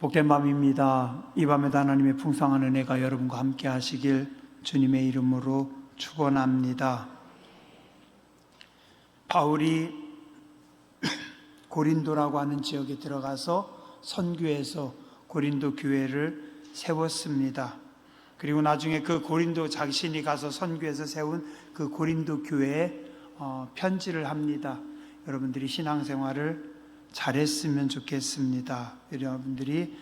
복된 밤입니다. 이 밤에도 하나님의 풍성한 은혜가 여러분과 함께 하시길 주님의 이름으로 축원합니다. 바울이 고린도라고 하는 지역에 들어가서 선교해서 고린도 교회를 세웠습니다. 그리고 나중에 그 고린도 자신이 가서 선교해서 세운 그 고린도 교회에 편지를 합니다. 여러분들이 신앙생활을 잘했으면 좋겠습니다. 여러분들이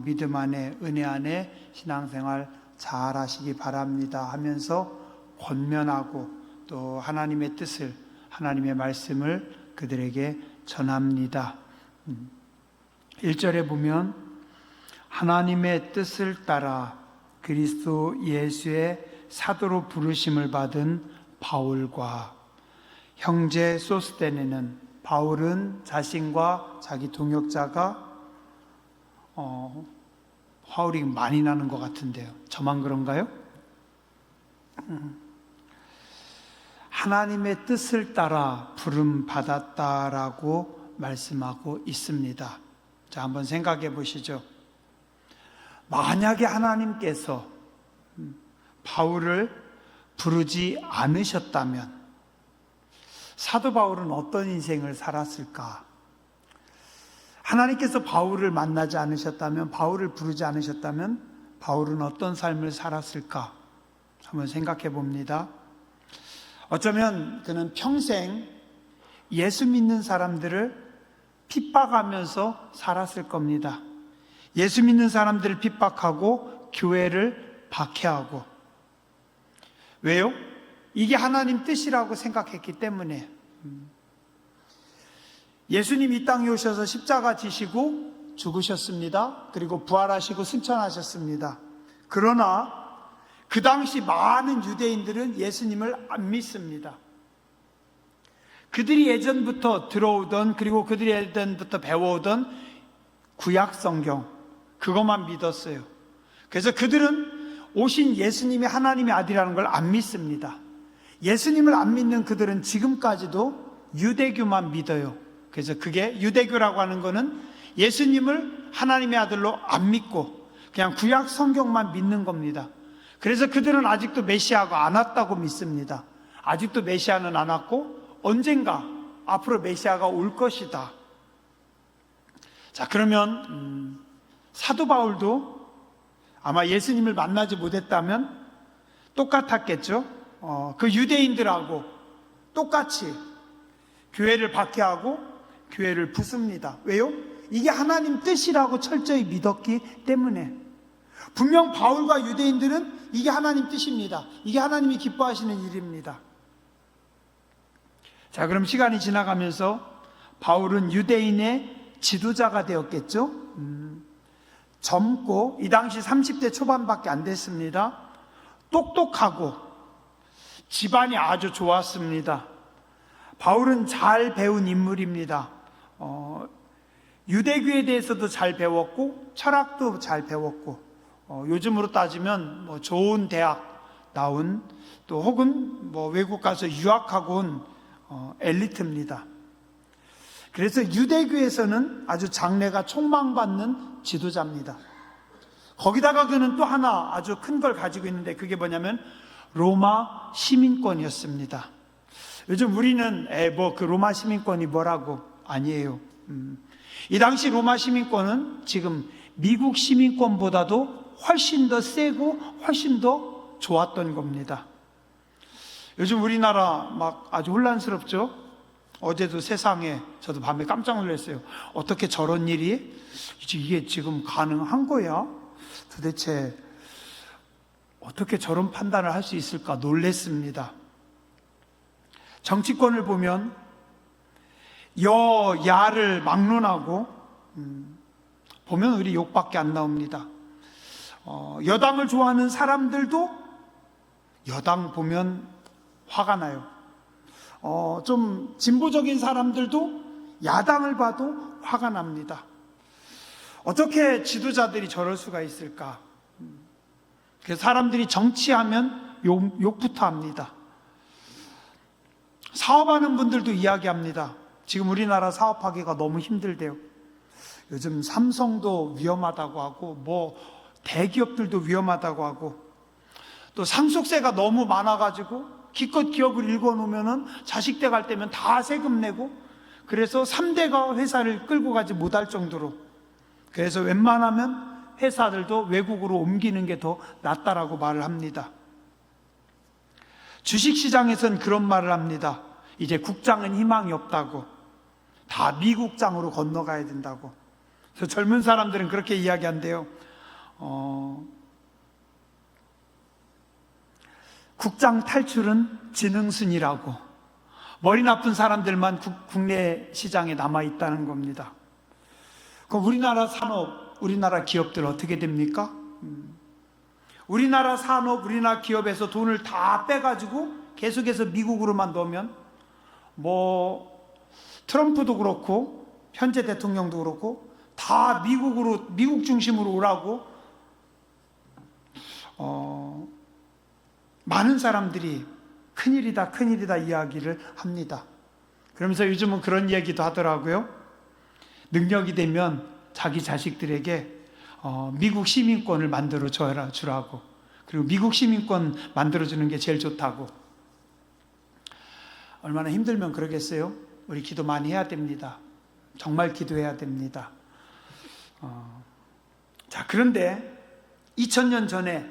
믿음 안에 은혜 안에 신앙생활 잘 하시기 바랍니다 하면서 권면하고 또 하나님의 뜻을, 하나님의 말씀을 그들에게 전합니다. 1절에 보면 하나님의 뜻을 따라 그리스도 예수의 사도로 부르심을 받은 바울과 형제 소스데네는, 바울은 자신과 자기 동역자가 화울이 많이 나는 것 같은데요. 저만 그런가요? 하나님의 뜻을 따라 부름 받았다라고 말씀하고 있습니다. 자, 한번 생각해 보시죠. 만약에 하나님께서 바울을 부르지 않으셨다면 사도 바울은 어떤 인생을 살았을까? 하나님께서 바울을 만나지 않으셨다면, 바울을 부르지 않으셨다면 바울은 어떤 삶을 살았을까? 한번 생각해 봅니다. 어쩌면 그는 평생 예수 믿는 사람들을 핍박하면서 살았을 겁니다. 예수 믿는 사람들을 핍박하고 교회를 박해하고. 왜요? 이게 하나님 뜻이라고 생각했기 때문에. 예수님 이 땅에 오셔서 십자가 지시고 죽으셨습니다. 그리고 부활하시고 승천하셨습니다. 그러나 그 당시 많은 유대인들은 예수님을 안 믿습니다. 그들이 예전부터 들어오던, 그리고 그들이 예전부터 배워오던 구약 성경, 그것만 믿었어요. 그래서 그들은 오신 예수님이 하나님의 아들이라는 걸 안 믿습니다. 예수님을 안 믿는 그들은 지금까지도 유대교만 믿어요. 그래서 그게 유대교라고 하는 거는 예수님을 하나님의 아들로 안 믿고 그냥 구약 성경만 믿는 겁니다. 그래서 그들은 아직도 메시아가 안 왔다고 믿습니다. 아직도 메시아는 안 왔고 언젠가 앞으로 메시아가 올 것이다. 자, 그러면 사도 바울도 아마 예수님을 만나지 못했다면 똑같았겠죠. 그 유대인들하고 똑같이 교회를 박해하고 교회를 부숩니다. 왜요? 이게 하나님 뜻이라고 철저히 믿었기 때문에. 분명 바울과 유대인들은 이게 하나님 뜻입니다. 이게 하나님이 기뻐하시는 일입니다. 자, 그럼 시간이 지나가면서 바울은 유대인의 지도자가 되었겠죠. 젊고 이 당시 30대 초반밖에 안 됐습니다. 똑똑하고 집안이 아주 좋았습니다. 바울은 잘 배운 인물입니다. 유대교에 대해서도 잘 배웠고 철학도 잘 배웠고 요즘으로 따지면 좋은 대학 나온, 또 혹은 외국 가서 유학하고 온 엘리트입니다. 그래서 유대교에서는 아주 장래가 촉망받는 지도자입니다. 거기다가 그는 또 하나 아주 큰 걸 가지고 있는데 그게 뭐냐면 로마 시민권이었습니다. 요즘 우리는 그 로마 시민권이 뭐라고? 아니에요. 이 당시 로마 시민권은 지금 미국 시민권보다도 훨씬 더 세고 훨씬 더 좋았던 겁니다. 요즘 우리나라 막 아주 혼란스럽죠? 어제도 세상에, 저도 밤에 깜짝 놀랐어요. 어떻게 저런 일이 이게 지금 가능한 거야? 도대체 어떻게 저런 판단을 할 수 있을까 놀랬습니다. 정치권을 보면 여야를 막론하고 보면 우리 욕밖에 안 나옵니다. 여당을 좋아하는 사람들도 여당 보면 화가 나요. 좀 진보적인 사람들도 야당을 봐도 화가 납니다. 어떻게 지도자들이 저럴 수가 있을까? 그래서 사람들이 정치하면 욕부터 합니다. 사업하는 분들도 이야기합니다. 지금 우리나라 사업하기가 너무 힘들대요. 요즘 삼성도 위험하다고 하고 뭐 대기업들도 위험하다고 하고 또 상속세가 너무 많아가지고 기껏 기업을 읽어놓으면은 자식 때 갈 때면 다 세금 내고, 그래서 3대가 회사를 끌고 가지 못할 정도로, 그래서 웬만하면 회사들도 외국으로 옮기는 게 더 낫다라고 말을 합니다. 주식시장에선 그런 말을 합니다. 이제 국장은 희망이 없다고, 다 미국장으로 건너가야 된다고. 그래서 젊은 사람들은 그렇게 이야기한대요. 국장 탈출은 지능순이라고. 머리 나쁜 사람들만 국내 시장에 남아 있다는 겁니다. 그럼 우리나라 산업, 우리나라 기업들 어떻게 됩니까? 우리나라 산업, 우리나라 기업에서 돈을 다 빼가지고 계속해서 미국으로만 넣으면, 뭐 트럼프도 그렇고 현재 대통령도 그렇고 다 미국 중심으로 오라고 많은 사람들이 큰일이다 큰일이다 이야기를 합니다. 그러면서 요즘은 그런 얘기도 하더라고요. 능력이 되면 자기 자식들에게 미국 시민권을 만들어 주라고, 그리고 미국 시민권 만들어주는 게 제일 좋다고. 얼마나 힘들면 그러겠어요? 우리 기도 많이 해야 됩니다. 정말 기도해야 됩니다. 자, 그런데 2000년 전에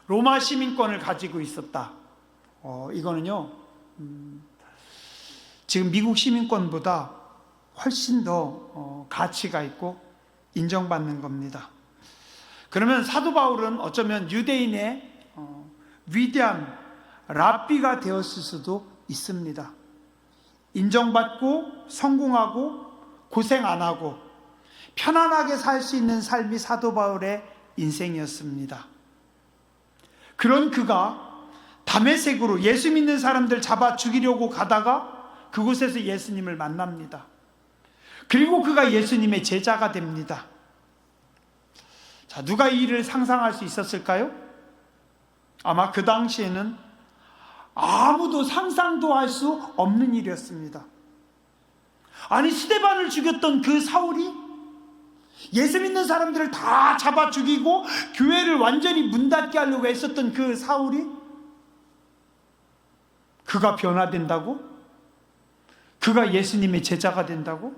로마 시민권을 가지고 있었다. 이거는요, 지금 미국 시민권보다 훨씬 더 가치가 있고 인정받는 겁니다. 그러면 사도 바울은 어쩌면 유대인의 위대한 랍비가 되었을 수도 있습니다. 인정받고 성공하고 고생 안 하고 편안하게 살 수 있는 삶이 사도 바울의 인생이었습니다. 그런 그가 다메섹으로 예수 믿는 사람들 잡아 죽이려고 가다가 그곳에서 예수님을 만납니다. 그리고 그가 예수님의 제자가 됩니다. 자, 누가 이 일을 상상할 수 있었을까요? 아마 그 당시에는 아무도 상상도 할 수 없는 일이었습니다. 아니, 스데반을 죽였던 그 사울이 예수 믿는 사람들을 다 잡아 죽이고 교회를 완전히 문 닫게 하려고 했었던 그 사울이, 그가 변화된다고? 그가 예수님의 제자가 된다고?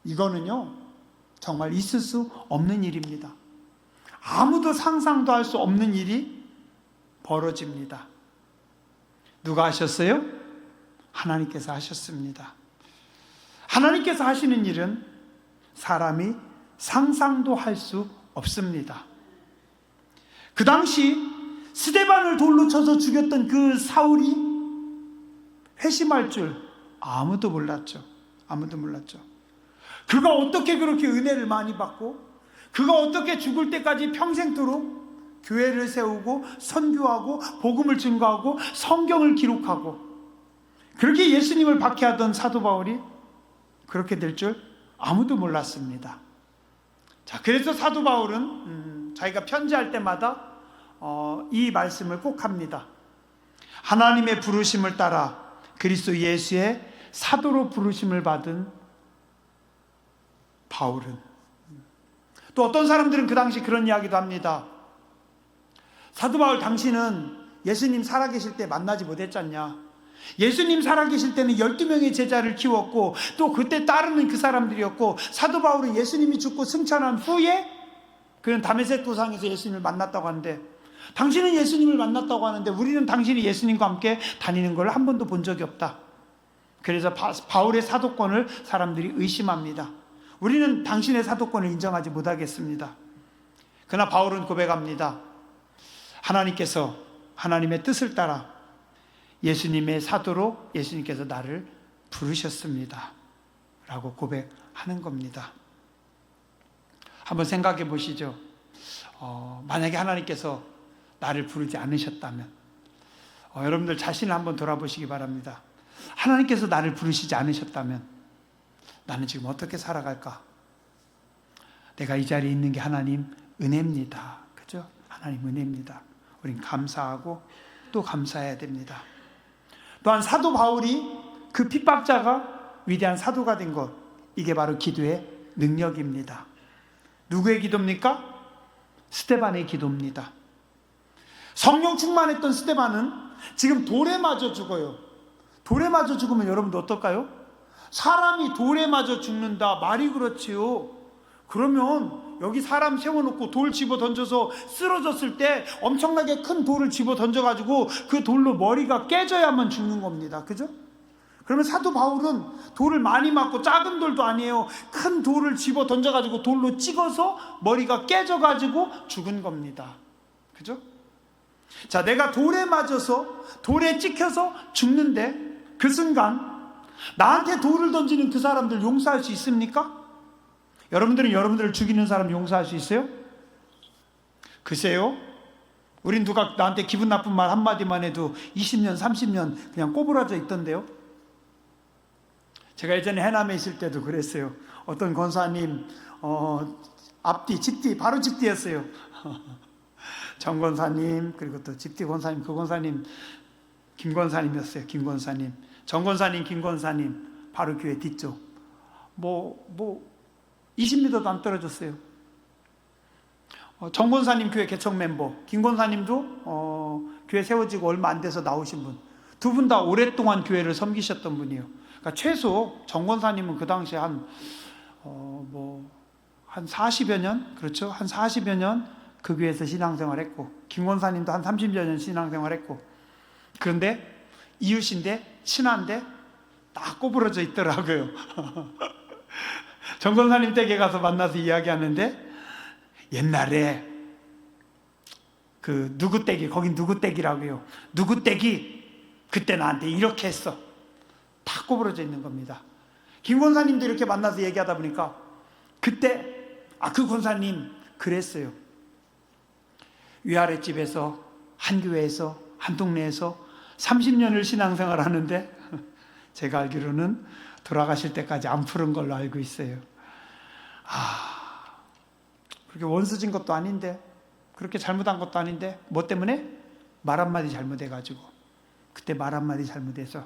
이거는요, 정말 있을 수 없는 일입니다. 아무도 상상도 할 수 없는 일이 벌어집니다. 누가 하셨어요? 하나님께서 하셨습니다. 하나님께서 하시는 일은 사람이 상상도 할 수 없습니다. 그 당시 스데반을 돌로 쳐서 죽였던 그 사울이 회심할 줄 아무도 몰랐죠. 아무도 몰랐죠. 그가 어떻게 그렇게 은혜를 많이 받고, 그가 어떻게 죽을 때까지 평생토록 교회를 세우고 선교하고 복음을 증거하고 성경을 기록하고 그렇게 예수님을 박해하던 사도 바울이 그렇게 될 줄 아무도 몰랐습니다. 자, 그래서 사도 바울은 자기가 편지할 때마다 이 말씀을 꼭 합니다. 하나님의 부르심을 따라 그리스도 예수의 사도로 부르심을 받은 바울은. 또 어떤 사람들은 그 당시 그런 이야기도 합니다. 사도 바울, 당신은 예수님 살아계실 때 만나지 못했잖냐. 예수님 살아계실 때는 12명의 제자를 키웠고 또 그때 따르는 그 사람들이었고, 사도 바울은 예수님이 죽고 승천한 후에 그는 다메섹 도상에서 예수님을 만났다고 하는데, 당신은 예수님을 만났다고 하는데 우리는 당신이 예수님과 함께 다니는 걸 한 번도 본 적이 없다. 그래서 바울의 사도권을 사람들이 의심합니다. 우리는 당신의 사도권을 인정하지 못하겠습니다. 그러나 바울은 고백합니다. 하나님께서 하나님의 뜻을 따라 예수님의 사도로 예수님께서 나를 부르셨습니다 라고 고백하는 겁니다. 한번 생각해 보시죠. 만약에 하나님께서 나를 부르지 않으셨다면, 여러분들 자신을 한번 돌아보시기 바랍니다. 하나님께서 나를 부르시지 않으셨다면 나는 지금 어떻게 살아갈까? 내가 이 자리에 있는 게 하나님 은혜입니다. 그죠? 하나님 은혜입니다. 우린 감사하고 또 감사해야 됩니다. 또한 사도 바울이 그 핍박자가 위대한 사도가 된 것, 이게 바로 기도의 능력입니다. 누구의 기도입니까? 스데반의 기도입니다. 성령 충만했던 스데반은 지금 돌에 맞아 죽어요. 돌에 맞아 죽으면 여러분도 어떨까요? 사람이 돌에 맞아 죽는다, 말이 그렇지요. 그러면 여기 사람 세워놓고 돌 집어 던져서 쓰러졌을 때 엄청나게 큰 돌을 집어 던져가지고 그 돌로 머리가 깨져야만 죽는 겁니다. 그죠? 그러면 사도 바울은 돌을 많이 맞고, 작은 돌도 아니에요, 큰 돌을 집어 던져가지고 돌로 찍어서 머리가 깨져가지고 죽은 겁니다. 그죠? 자, 내가 돌에 맞아서, 돌에 찍혀서 죽는데 그 순간 나한테 돌을 던지는 그 사람들 용서할 수 있습니까? 여러분들은 여러분들을 죽이는 사람 용서할 수 있어요? 글쎄요. 우린 누가 나한테 기분 나쁜 말 한마디만 해도 20년, 30년 그냥 꼬부라져 있던데요. 제가 예전에 해남에 있을 때도 그랬어요. 어떤 권사님 앞뒤, 집뒤, 바로 집뒤였어요. 정 권사님, 그리고 또 집뒤 권사님, 그 권사님 김 권사님이었어요. 김 권사님, 정 권사님, 김 권사님 바로 교회 뒤쪽. 20m도 안 떨어졌어요. 정 권사님 교회 개척 멤버, 김 권사님도 교회 세워지고 얼마 안 돼서 나오신 분. 두 분 다 오랫동안 교회를 섬기셨던 분이에요. 그러니까 최소 정 권사님은 그 당시에 한 40여 년, 그렇죠? 한 40여 년 그 교회에서 신앙생활 했고, 김 권사님도 한 30여 년 신앙생활 했고, 그런데 이웃인데, 친한데 딱 꼬부러져 있더라고요. 정 권사님 댁에 가서 만나서 이야기하는데, 옛날에 그 누구 댁이, 거긴 누구 댁이라고요, 누구 댁이 그때 나한테 이렇게 했어. 다 꼬부러져 있는 겁니다. 김 권사님도 이렇게 만나서 얘기하다 보니까 그때 그 권사님 그랬어요. 위아래 집에서, 한 교회에서, 한 동네에서 30년을 신앙생활 하는데 제가 알기로는 돌아가실 때까지 안 푸른 걸로 알고 있어요. 그렇게 원수진 것도 아닌데, 그렇게 잘못한 것도 아닌데, 뭐 때문에? 말 한마디 잘못해가지고. 그때 말 한마디 잘못해서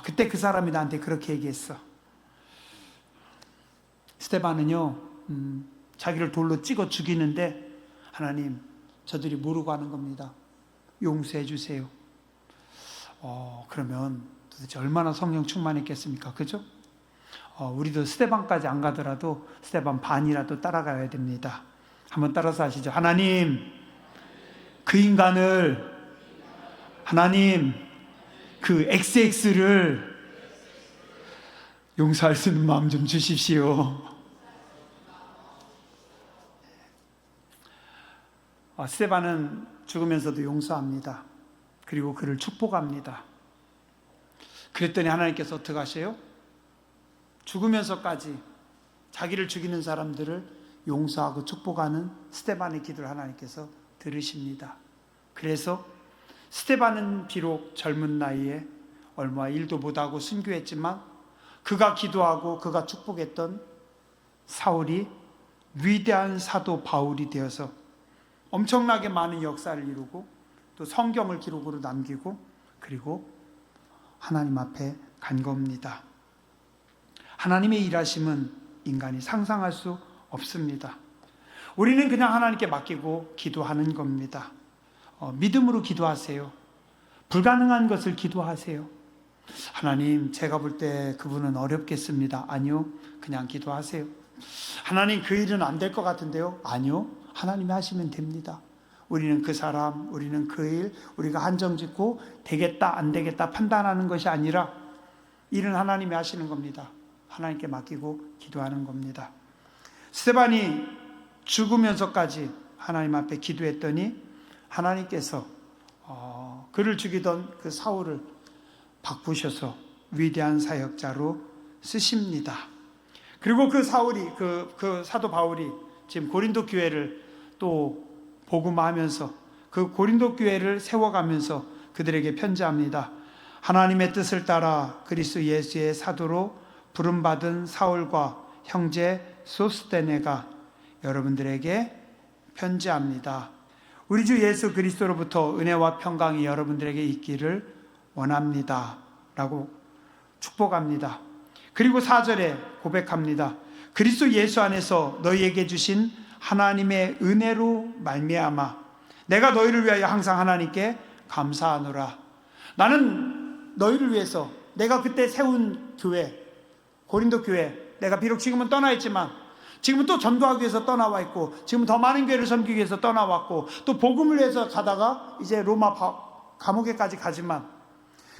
그때 그 사람이 나한테 그렇게 얘기했어. 스데반은요, 자기를 돌로 찍어 죽이는데, 하나님, 저들이 모르고 하는 겁니다. 용서해 주세요. 그러면 도대체 얼마나 성령 충만했겠습니까? 그죠? 우리도 스데반까지 안 가더라도 스데반 반이라도 따라가야 됩니다. 한번 따라서 하시죠. 하나님, 그 인간을, 하나님, 그 XX를 용서할 수 있는 마음 좀 주십시오. 스데반은 죽으면서도 용서합니다. 그리고 그를 축복합니다. 그랬더니 하나님께서 어떻게 하세요? 죽으면서까지 자기를 죽이는 사람들을 용서하고 축복하는 스데반의 기도를 하나님께서 들으십니다. 그래서 스데반은 비록 젊은 나이에 얼마 일도 못하고 순교했지만, 그가 기도하고 그가 축복했던 사울이 위대한 사도 바울이 되어서 엄청나게 많은 역사를 이루고, 또 성경을 기록으로 남기고, 그리고 하나님 앞에 간 겁니다. 하나님의 일하심은 인간이 상상할 수 없습니다. 우리는 그냥 하나님께 맡기고 기도하는 겁니다. 믿음으로 기도하세요. 불가능한 것을 기도하세요. 하나님, 제가 볼 때 그분은 어렵겠습니다. 아니요, 그냥 기도하세요. 하나님, 그 일은 안 될 것 같은데요. 아니요, 하나님이 하시면 됩니다. 우리는 그 사람, 우리는 그 일, 우리가 한정짓고 되겠다 안 되겠다 판단하는 것이 아니라 일은 하나님이 하시는 겁니다. 하나님께 맡기고 기도하는 겁니다. 스데반이 죽으면서까지 하나님 앞에 기도했더니 하나님께서 그를 죽이던 그 사울을 바꾸셔서 위대한 사역자로 쓰십니다. 그리고 그 사울이, 그 사도 바울이 지금 고린도 교회를 또 복음화하면서, 그 고린도 교회를 세워가면서 그들에게 편지합니다. 하나님의 뜻을 따라 그리스도 예수의 사도로 부름받은 사울과 형제 소스데네가 여러분들에게 편지합니다. 우리 주 예수 그리스도로부터 은혜와 평강이 여러분들에게 있기를 원합니다 라고 축복합니다. 그리고 4절에 고백합니다. 그리스도 예수 안에서 너희에게 주신 하나님의 은혜로 말미암아 내가 너희를 위하여 항상 하나님께 감사하노라. 나는 너희를 위해서 내가 그때 세운 교회, 고린도 교회, 내가 비록 지금은 떠나 있지만 지금은 또 전도하기 위해서 떠나와 있고 지금 더 많은 교회를 섬기기 위해서 떠나왔고 또 복음을 위해서 가다가 이제 로마 감옥에까지 가지만,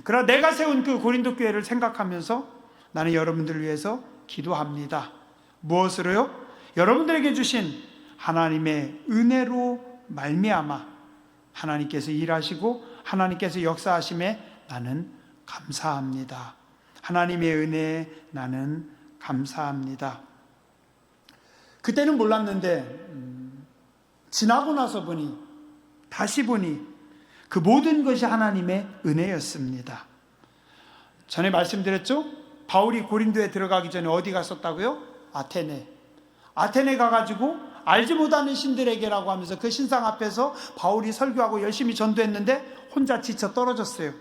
그러나 내가 세운 그 고린도 교회를 생각하면서 나는 여러분들을 위해서 기도합니다. 무엇으로요? 여러분들에게 주신 하나님의 은혜로 말미암아 하나님께서 일하시고 하나님께서 역사하심에 나는 감사합니다. 하나님의 은혜에 나는 감사합니다. 그때는 몰랐는데 지나고 나서 보니, 다시 보니 그 모든 것이 하나님의 은혜였습니다. 전에 말씀드렸죠? 바울이 고린도에 들어가기 전에 어디 갔었다고요? 아테네. 아테네 가가지고 알지 못하는 신들에게라고 하면서 그 신상 앞에서 바울이 설교하고 열심히 전도했는데 혼자 지쳐 떨어졌어요.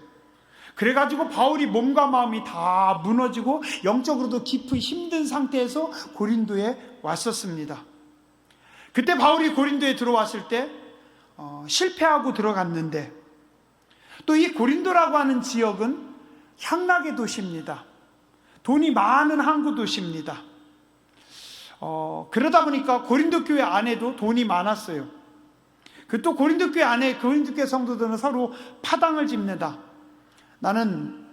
그래가지고 바울이 몸과 마음이 다 무너지고 영적으로도 깊이 힘든 상태에서 고린도에 왔었습니다. 그때 바울이 고린도에 들어왔을 때 실패하고 들어갔는데, 또 이 고린도라고 하는 지역은 향락의 도시입니다. 돈이 많은 항구 도시입니다. 그러다 보니까 고린도 교회 안에도 돈이 많았어요. 그 또 고린도 교회 안에 고린도 교회 성도들은 서로 파당을 짚는다. 나는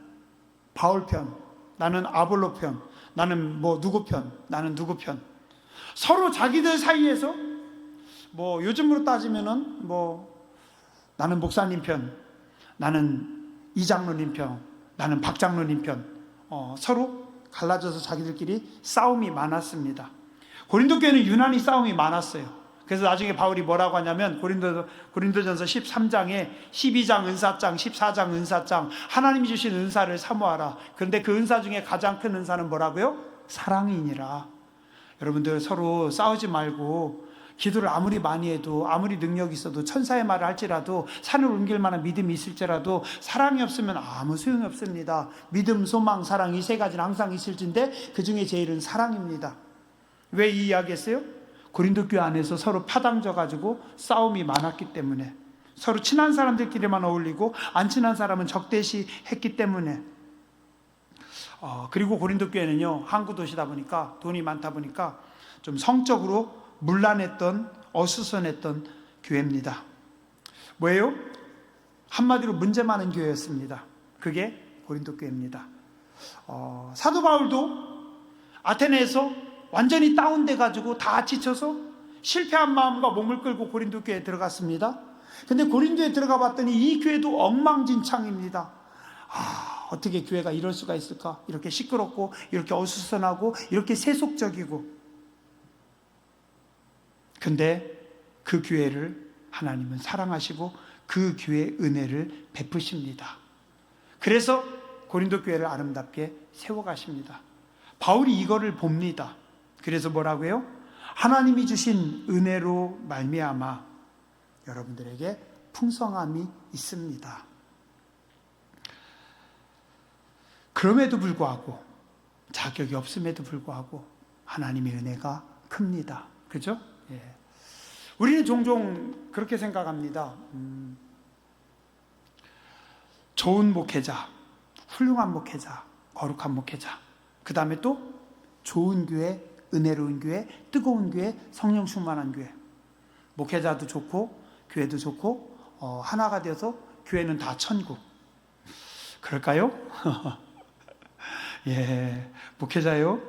바울 편, 나는 아볼로 편, 나는 뭐 누구 편, 나는 누구 편. 서로 자기들 사이에서 뭐 요즘으로 따지면은 뭐 나는 목사님 편, 나는 이 장로님 편, 나는 박 장로님 편. 서로 갈라져서 자기들끼리 싸움이 많았습니다. 고린도 교회는 유난히 싸움이 많았어요. 그래서 나중에 바울이 뭐라고 하냐면 고린도전서 13장에 12장 은사장, 14장 은사장, 하나님이 주신 은사를 사모하라. 그런데 그 은사 중에 가장 큰 은사는 뭐라고요? 사랑이니라. 여러분들 서로 싸우지 말고 기도를 아무리 많이 해도, 아무리 능력이 있어도, 천사의 말을 할지라도, 산을 옮길 만한 믿음이 있을지라도 사랑이 없으면 아무 소용이 없습니다. 믿음, 소망, 사랑 이 세 가지는 항상 있을진데 그 중에 제일은 사랑입니다. 왜 이 이야기 했어요? 고린도 교회 안에서 서로 파당져 가지고 싸움이 많았기 때문에, 서로 친한 사람들끼리만 어울리고 안 친한 사람은 적대시했기 때문에. 그리고 고린도 교회는요, 항구 도시다 보니까, 돈이 많다 보니까 좀 성적으로 문란했던, 어수선했던 교회입니다. 뭐예요? 한마디로 문제 많은 교회였습니다. 그게 고린도 교회입니다. 사도 바울도 아테네에서 완전히 다운돼 가지고 다 지쳐서 실패한 마음과 몸을 끌고 고린도 교회에 들어갔습니다. 근데 고린도에 들어가 봤더니 이 교회도 엉망진창입니다. 어떻게 교회가 이럴 수가 있을까? 이렇게 시끄럽고, 이렇게 어수선하고, 이렇게 세속적이고. 근데 그 교회를 하나님은 사랑하시고 그 교회의 은혜를 베푸십니다. 그래서 고린도 교회를 아름답게 세워가십니다. 바울이 이거를 봅니다. 그래서 뭐라고요? 하나님이 주신 은혜로 말미암아 여러분들에게 풍성함이 있습니다. 그럼에도 불구하고, 자격이 없음에도 불구하고 하나님의 은혜가 큽니다. 그죠? 예. 우리는 종종 그렇게 생각합니다. 좋은 목회자, 훌륭한 목회자, 거룩한 목회자, 그 다음에 또 좋은 교회, 은혜로운 교회, 뜨거운 교회, 성령 충만한 교회. 목회자도 좋고 교회도 좋고 하나가 되어서 교회는 다 천국. 그럴까요? 예, 목회자요,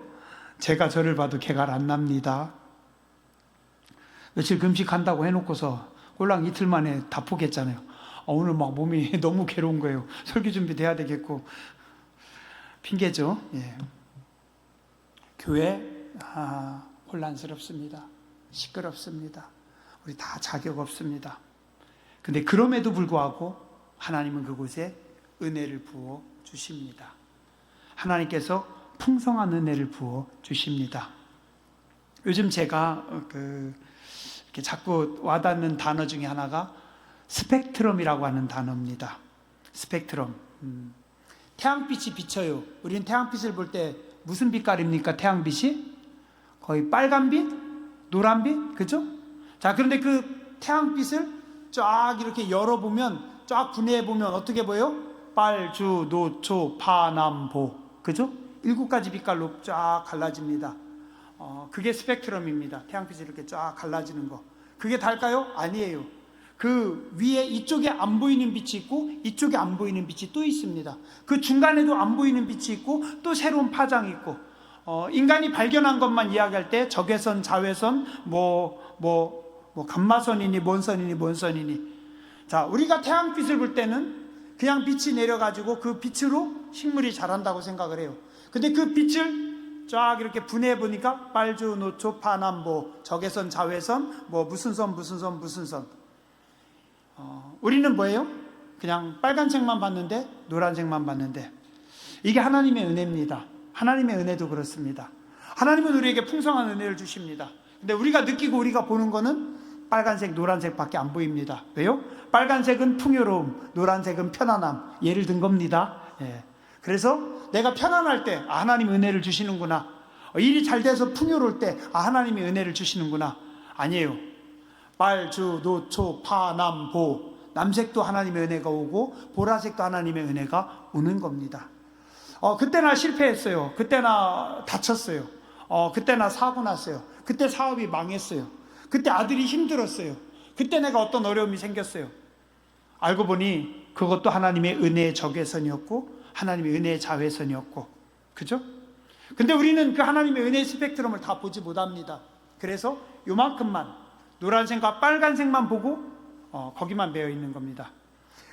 제가 저를 봐도 개가 안 납니다. 며칠 금식한다고 해놓고서 꼴랑 이틀 만에 다 포기했잖아요. 오늘 막 몸이 너무 괴로운 거예요. 설교 준비돼야 되겠고. 핑계죠. 예. 교회 혼란스럽습니다. 시끄럽습니다. 우리 다 자격 없습니다. 근데 그럼에도 불구하고 하나님은 그곳에 은혜를 부어 주십니다. 하나님께서 풍성한 은혜를 부어 주십니다. 요즘 제가 이렇게 자꾸 와닿는 단어 중에 하나가 스펙트럼이라고 하는 단어입니다. 스펙트럼. 태양빛이 비쳐요. 우리는 태양빛을 볼 때 무슨 빛깔입니까? 태양빛이 거의 빨간빛, 노란빛, 그죠? 자, 그런데 그 태양빛을 쫙 이렇게 열어보면, 쫙 분해해보면 어떻게 보여요? 빨주, 노초, 파, 남, 보, 그죠? 7가지 빛깔로 쫙 갈라집니다. 그게 스펙트럼입니다. 태양빛이 이렇게 쫙 갈라지는 거. 그게 달까요? 아니에요. 그 위에 이쪽에 안 보이는 빛이 있고 이쪽에 안 보이는 빛이 또 있습니다. 그 중간에도 안 보이는 빛이 있고 또 새로운 파장이 있고, 인간이 발견한 것만 이야기할 때 적외선, 자외선, 감마선이니 뭔 선이니. 자, 우리가 태양빛을 볼 때는 그냥 빛이 내려가지고 그 빛으로 식물이 자란다고 생각을 해요. 근데 그 빛을 쫙 이렇게 분해해 보니까 빨주, 노초, 파, 남, 보, 적외선, 자외선, 무슨 선. 우리는 뭐예요? 그냥 빨간색만 봤는데, 노란색만 봤는데. 이게 하나님의 은혜입니다. 하나님의 은혜도 그렇습니다. 하나님은 우리에게 풍성한 은혜를 주십니다. 근데 우리가 느끼고 우리가 보는 거는 빨간색, 노란색밖에 안 보입니다. 왜요? 빨간색은 풍요로움, 노란색은 편안함. 예를 든 겁니다. 예. 그래서 내가 편안할 때 하나님 은혜를 주시는구나. 일이 잘 돼서 풍요로울 때 하나님이 은혜를 주시는구나. 아니에요. 빨주, 노초, 파, 남, 보. 남색도 하나님의 은혜가 오고 보라색도 하나님의 은혜가 오는 겁니다. 그때나 실패했어요. 그때나 다쳤어요. 그때나 사고 났어요. 그때 사업이 망했어요. 그때 아들이 힘들었어요. 그때 내가 어떤 어려움이 생겼어요. 알고 보니 그것도 하나님의 은혜의 적외선이었고 하나님의 은혜의 자외선이었고, 그죠? 근데 우리는 그 하나님의 은혜의 스펙트럼을 다 보지 못합니다. 그래서 요만큼만, 노란색과 빨간색만 보고 거기만 매여 있는 겁니다.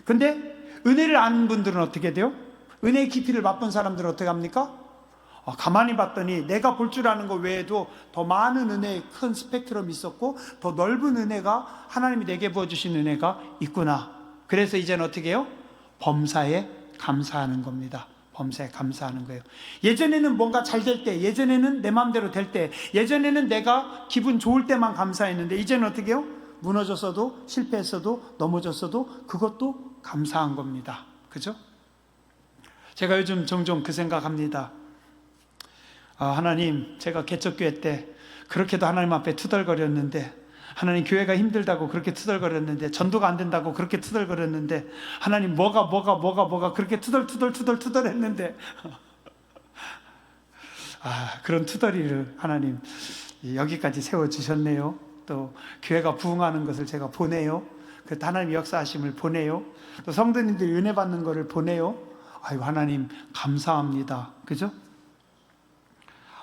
근데 은혜를 아는 분들은 어떻게 돼요? 은혜의 깊이를 맛본 사람들은 어떻게 합니까? 가만히 봤더니 내가 볼 줄 아는 것 외에도 더 많은 은혜의 큰 스펙트럼이 있었고 더 넓은 은혜가, 하나님이 내게 부어주신 은혜가 있구나. 그래서 이제는 어떻게 해요? 범사에 감사하는 겁니다. 범사에 감사하는 거예요. 예전에는 뭔가 잘 될 때, 예전에는 내 마음대로 될 때, 예전에는 내가 기분 좋을 때만 감사했는데 이제는 어떻게 해요? 무너졌어도, 실패했어도, 넘어졌어도 그것도 감사한 겁니다. 그죠? 제가 요즘 종종 그 생각합니다. 하나님, 제가 개척교회 때 그렇게도 하나님 앞에 투덜거렸는데, 하나님 교회가 힘들다고 그렇게 투덜거렸는데, 전도가 안 된다고 그렇게 투덜거렸는데, 하나님 뭐가 그렇게 투덜 했는데 그런 투덜이를 하나님 여기까지 세워주셨네요. 또 교회가 부흥하는 것을 제가 보네요. 그 하나님 역사하심을 보네요. 또 성도님들이 은혜 받는 것을 보네요. 아유, 하나님 감사합니다. 그죠?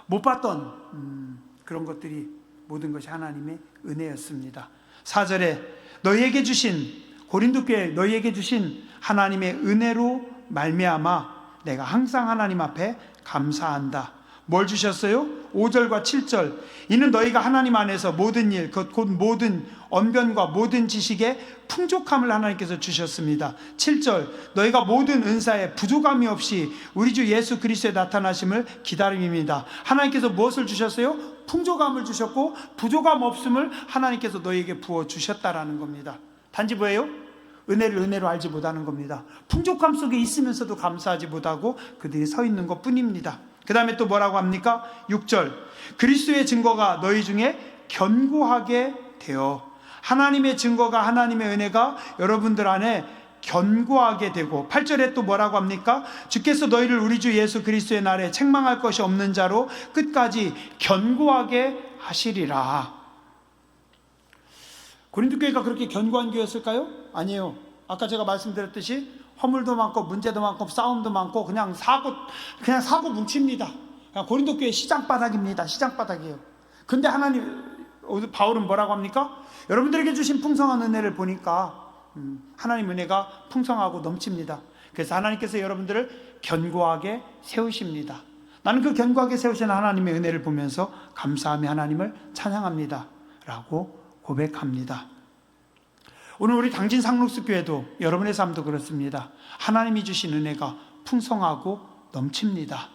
못 봤던 그런 것들이 모든 것이 하나님의 은혜였습니다. 4절에 너희에게 주신, 고린도 교회 너희에게 주신 하나님의 은혜로 말미암아 내가 항상 하나님 앞에 감사한다. 뭘 주셨어요? 5절과 7절. 이는 너희가 하나님 안에서 모든 일, 곧 모든 언변과 모든 지식에 풍족함을 하나님께서 주셨습니다. 7절. 너희가 모든 은사에 부족함이 없이 우리 주 예수 그리스도의 나타나심을 기다림입니다. 하나님께서 무엇을 주셨어요? 풍족함을 주셨고 부족함 없음을 하나님께서 너희에게 부어주셨다라는 겁니다. 단지 뭐예요? 은혜를 은혜로 알지 못하는 겁니다. 풍족함 속에 있으면서도 감사하지 못하고 그들이 서 있는 것 뿐입니다. 그 다음에 또 뭐라고 합니까? 6절. 그리스도의 증거가 너희 중에 견고하게 되어, 하나님의 증거가, 하나님의 은혜가 여러분들 안에 견고하게 되고, 8절에 또 뭐라고 합니까? 주께서 너희를 우리 주 예수 그리스도의 날에 책망할 것이 없는 자로 끝까지 견고하게 하시리라. 고린도 교회가 그렇게 견고한 교회였을까요? 아니에요. 아까 제가 말씀드렸듯이 허물도 많고 문제도 많고 싸움도 많고 그냥 사고 뭉칩니다. 그냥 고린도 교회 시장바닥입니다. 시장바닥이에요. 근데 바울은 뭐라고 합니까? 여러분들에게 주신 풍성한 은혜를 보니까 하나님 은혜가 풍성하고 넘칩니다. 그래서 하나님께서 여러분들을 견고하게 세우십니다. 나는 그 견고하게 세우신 하나님의 은혜를 보면서 감사하며 하나님을 찬양합니다 라고 고백합니다. 오늘 우리 당진 상록수 교회도 여러분의 삶도 그렇습니다. 하나님이 주신 은혜가 풍성하고 넘칩니다.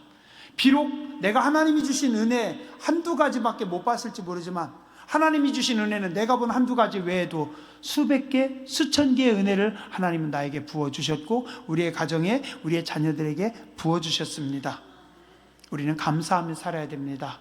비록 내가 하나님이 주신 은혜 한두 가지밖에 못 봤을지 모르지만, 하나님이 주신 은혜는 내가 본 한두 가지 외에도 수백 개, 수천 개의 은혜를 하나님은 나에게 부어주셨고 우리의 가정에, 우리의 자녀들에게 부어주셨습니다. 우리는 감사하며 살아야 됩니다.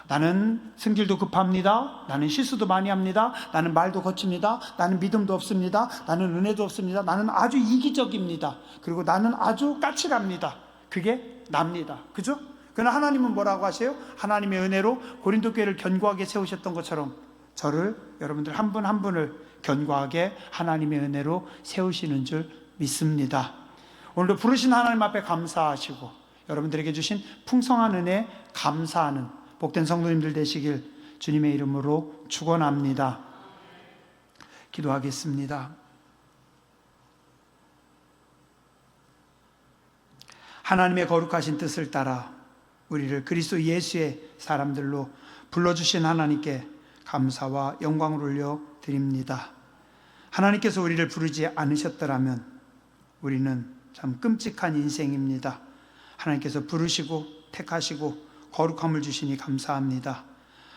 나는 성질도 급합니다. 나는 실수도 많이 합니다. 나는 말도 거칩니다. 나는 믿음도 없습니다. 나는 은혜도 없습니다. 나는 아주 이기적입니다. 그리고 나는 아주 까칠합니다. 그게 납니다. 그죠? 그러나 하나님은 뭐라고 하세요? 하나님의 은혜로 고린도 교회를 견고하게 세우셨던 것처럼 저를, 여러분들 한 분 한 분을 견고하게 하나님의 은혜로 세우시는 줄 믿습니다. 오늘도 부르신 하나님 앞에 감사하시고 여러분들에게 주신 풍성한 은혜 감사하는 복된 성도님들 되시길 주님의 이름으로 축원합니다. 기도하겠습니다. 하나님의 거룩하신 뜻을 따라 우리를 그리스도 예수의 사람들로 불러주신 하나님께 감사와 영광을 올려드립니다. 하나님께서 우리를 부르지 않으셨더라면 우리는 참 끔찍한 인생입니다. 하나님께서 부르시고 택하시고 거룩함을 주시니 감사합니다.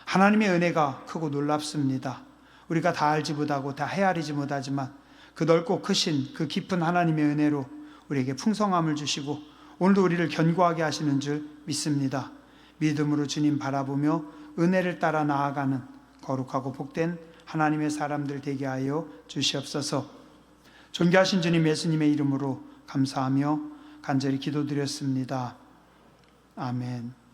하나님의 은혜가 크고 놀랍습니다. 우리가 다 알지 못하고 다 헤아리지 못하지만 그 넓고 크신 그 깊은 하나님의 은혜로 우리에게 풍성함을 주시고 오늘도 우리를 견고하게 하시는 줄 믿습니다. 믿음으로 주님 바라보며 은혜를 따라 나아가는 거룩하고 복된 하나님의 사람들 되게 하여 주시옵소서. 존귀하신 주님 예수님의 이름으로 감사하며 간절히 기도드렸습니다. 아멘.